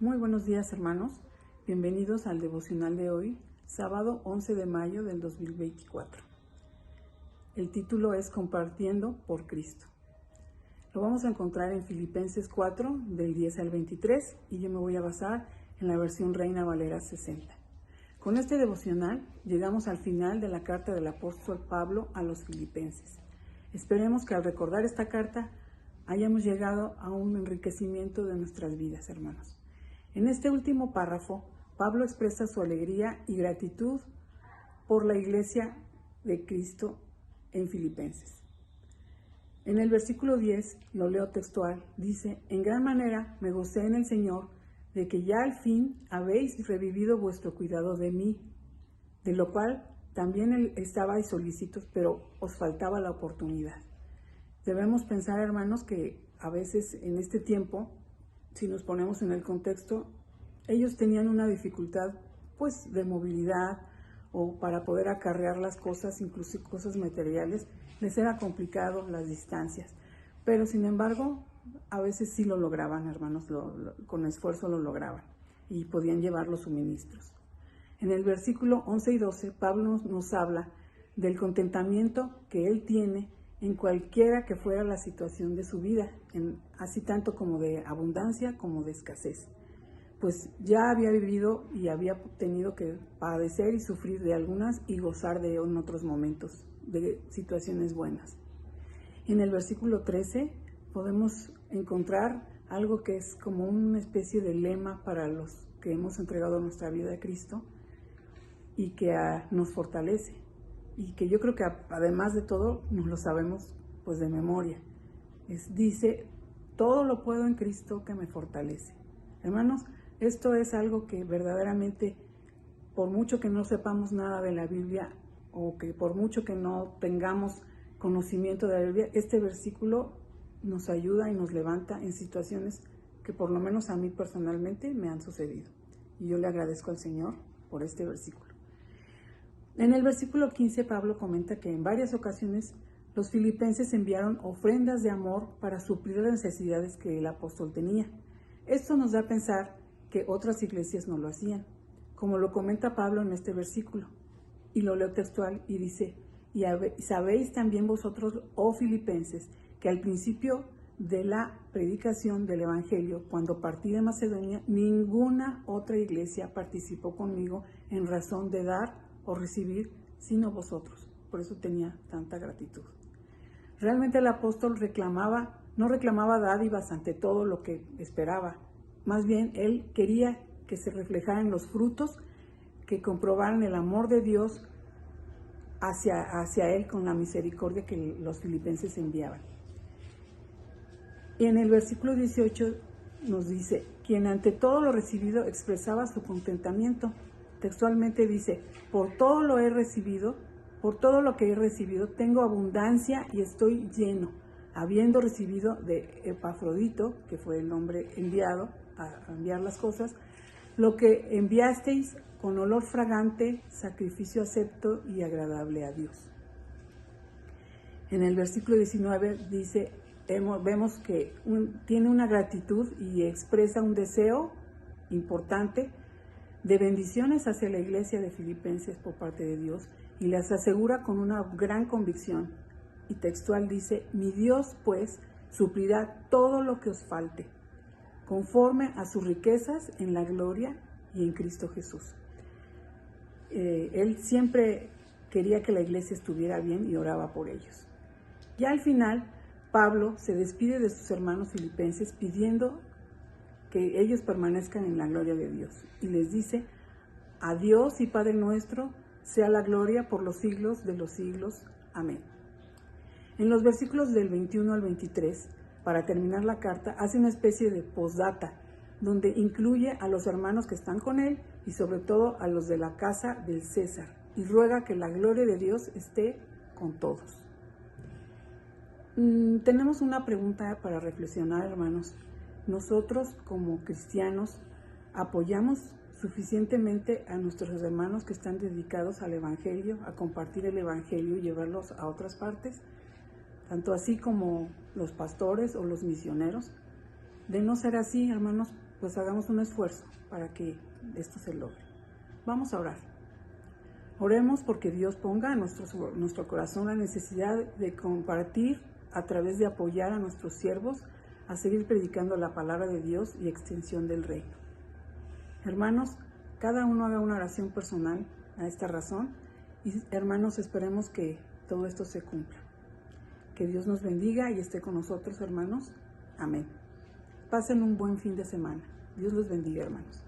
Muy buenos días, hermanos. Bienvenidos al devocional de hoy, sábado 11 de mayo del 2024. El título es Compartiendo por Cristo. Lo vamos a encontrar en Filipenses 4, del 10 al 23, y yo me voy a basar en la versión Reina Valera 60. Con este devocional llegamos al final de la carta del apóstol Pablo a los filipenses. Esperemos que al recordar esta carta hayamos llegado a un enriquecimiento de nuestras vidas, hermanos. En este último párrafo, Pablo expresa su alegría y gratitud por la iglesia de Cristo en Filipenses. En el versículo 10, lo leo textual, dice: En gran manera me gocé en el Señor de que ya al fin habéis revivido vuestro cuidado de mí, de lo cual también estabais solícitos, pero os faltaba la oportunidad. Debemos pensar, hermanos, que a veces en este tiempo, si nos ponemos en el contexto, ellos tenían una dificultad pues de movilidad o para poder acarrear las cosas, incluso cosas materiales, les era complicado las distancias. Pero sin embargo, a veces sí lo lograban, hermanos, con esfuerzo lo lograban y podían llevar los suministros. En el versículo 11 y 12, Pablo nos habla del contentamiento que él tiene en cualquiera que fuera la situación de su vida, así tanto como de abundancia como de escasez. Pues ya había vivido y había tenido que padecer y sufrir de algunas y gozar de en otros momentos, de situaciones buenas. En el versículo 13 podemos encontrar algo que es como una especie de lema para los que hemos entregado nuestra vida a Cristo y que nos fortalece. Y que yo creo que además de todo nos lo sabemos pues de memoria. Dice: todo lo puedo en Cristo que me fortalece. Hermanos, esto es algo que verdaderamente, por mucho que no sepamos nada de la Biblia o que por mucho que no tengamos conocimiento de la Biblia, este versículo nos ayuda y nos levanta en situaciones que por lo menos a mí personalmente me han sucedido. Y yo le agradezco al Señor por este versículo. En el versículo 15, Pablo comenta que en varias ocasiones los filipenses enviaron ofrendas de amor para suplir las necesidades que el apóstol tenía. Esto nos da a pensar que otras iglesias no lo hacían, como lo comenta Pablo en este versículo. Y lo leo textual y dice: y sabéis también vosotros, oh filipenses, que al principio de la predicación del Evangelio, cuando partí de Macedonia, ninguna otra iglesia participó conmigo en razón de dar o recibir, sino vosotros. Por eso tenía tanta gratitud. Realmente el apóstol no reclamaba dádivas ante todo lo que esperaba. Más bien, él quería que se reflejaran los frutos, que comprobaran el amor de Dios hacia él con la misericordia que los filipenses enviaban. Y en el versículo 18 nos dice: quien ante todo lo recibido expresaba su contentamiento. Textualmente dice: por todo lo que he recibido, tengo abundancia y estoy lleno, habiendo recibido de Epafrodito, que fue el hombre enviado a enviar las cosas, lo que enviasteis con olor fragante, sacrificio acepto y agradable a Dios. En el versículo 19 dice, vemos que tiene una gratitud y expresa un deseo importante de bendiciones hacia la iglesia de Filipenses por parte de Dios, y las asegura con una gran convicción. Y textual dice: mi Dios pues suplirá todo lo que os falte, conforme a sus riquezas en la gloria y en Cristo Jesús. Él siempre quería que la iglesia estuviera bien y oraba por ellos. Ya al final, Pablo se despide de sus hermanos filipenses pidiendo que ellos permanezcan en la gloria de Dios. Y les dice: a Dios y Padre nuestro sea la gloria por los siglos de los siglos. Amén. En los versículos del 21 al 23, para terminar la carta, hace una especie de postdata, donde incluye a los hermanos que están con él y sobre todo a los de la casa del César, y ruega que la gloria de Dios esté con todos. Tenemos una pregunta para reflexionar, hermanos. Nosotros, como cristianos, ¿apoyamos suficientemente a nuestros hermanos que están dedicados al Evangelio, a compartir el Evangelio y llevarlos a otras partes? Tanto así como los pastores o los misioneros. De no ser así, hermanos, pues hagamos un esfuerzo para que esto se logre. Vamos a orar. Oremos porque Dios ponga en nuestro corazón la necesidad de compartir a través de apoyar a nuestros siervos a seguir predicando la palabra de Dios y extensión del reino. Hermanos, cada uno haga una oración personal a esta razón y hermanos, esperemos que todo esto se cumpla. Que Dios nos bendiga y esté con nosotros, hermanos. Amén. Pasen un buen fin de semana. Dios los bendiga, hermanos.